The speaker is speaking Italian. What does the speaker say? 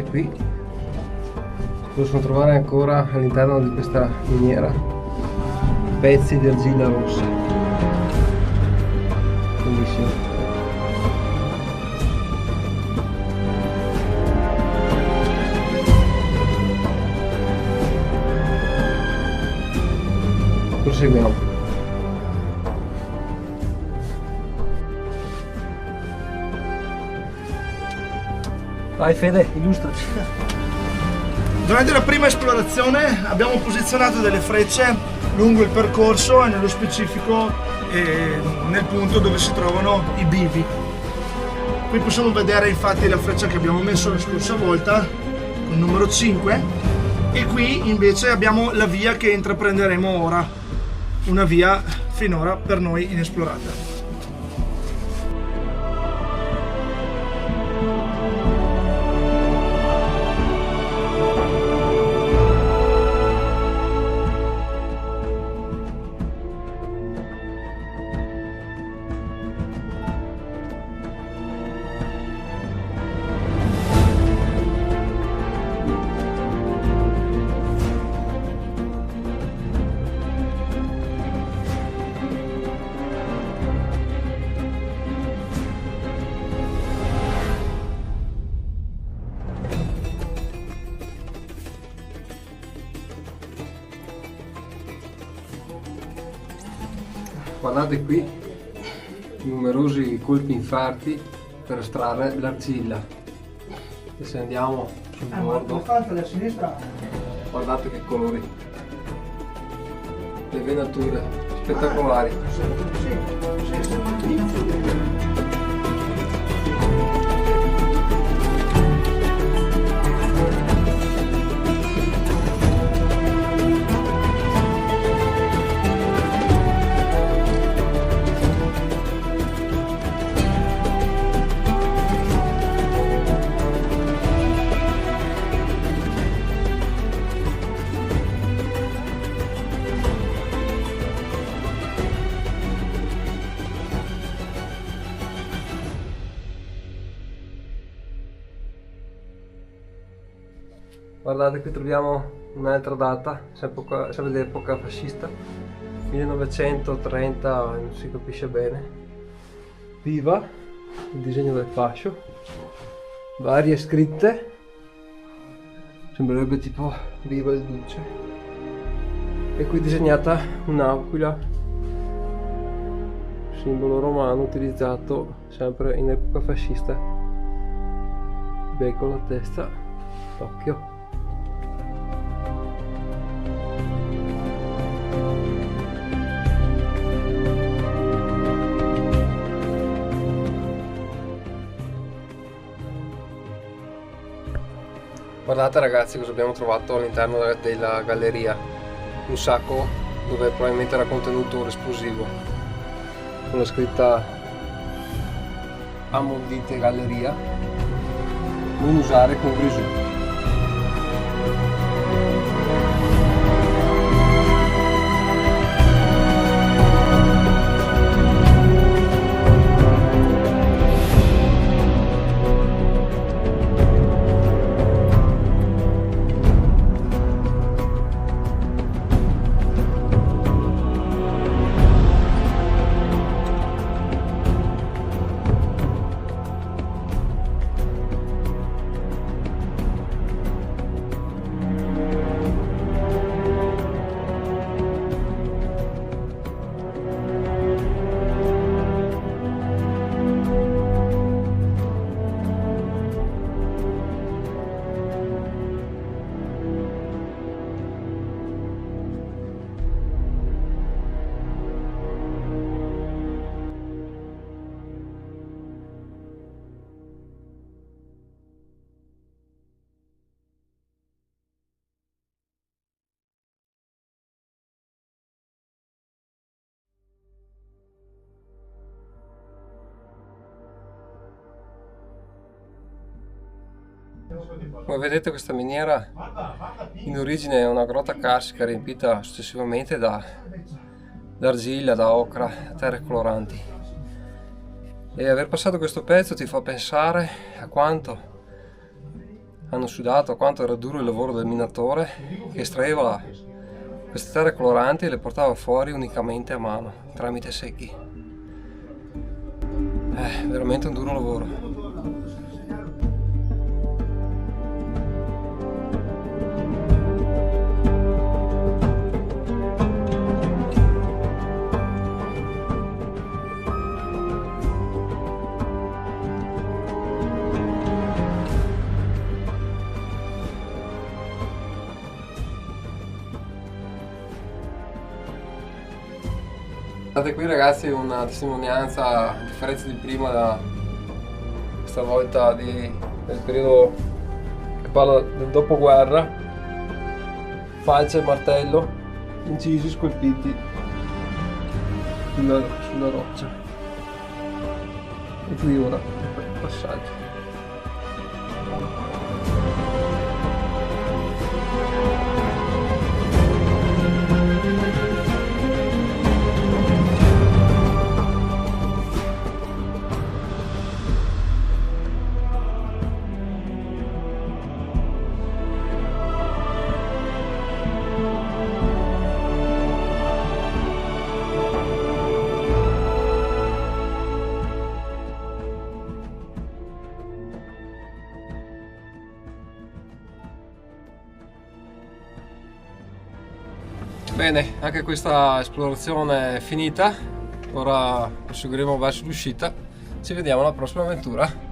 qui si possono trovare ancora all'interno di questa miniera pezzi di argilla rossa. Bellissimo. Proseguiamo. Vai Fede, illustraci. Durante la prima esplorazione abbiamo posizionato delle frecce lungo il percorso e nello specifico nel punto dove si trovano i bivi. Qui possiamo vedere infatti la freccia che abbiamo messo la scorsa volta, con il numero 5, e qui invece abbiamo la via che intraprenderemo ora, una via finora per noi inesplorata. Guardate qui numerosi colpi infarti per estrarre l'argilla. E se andiamo sul bordo, da sinistra. guardate che colori, le venature spettacolari. Guardate, qui troviamo un'altra data, sempre dell'epoca fascista, 1930, non si capisce bene. Viva il disegno del fascio, varie scritte, sembrerebbe tipo viva il duce. E qui disegnata un'aquila, simbolo romano utilizzato sempre in epoca fascista. Becco la testa, occhio. Guardate ragazzi cosa abbiamo trovato all'interno della galleria, un sacco dove probabilmente era contenuto l'esplosivo, con la scritta Ammodite Galleria, non usare con Grisù. Come vedete questa miniera in origine è una grotta carsica riempita successivamente da argilla, da ocra, terre coloranti. E aver passato questo pezzo ti fa pensare a quanto hanno sudato quanto era duro il lavoro del minatore che estraeva queste terre coloranti e le portava fuori unicamente a mano, tramite secchi. Veramente un duro lavoro. Guardate qui ragazzi, una testimonianza, a differenza di prima, stavolta del periodo che parla del dopoguerra, falce e martello incisi, scolpiti sulla roccia. E qui ora il passaggio. Bene, anche questa esplorazione è finita, ora proseguiremo verso l'uscita, ci vediamo alla prossima avventura.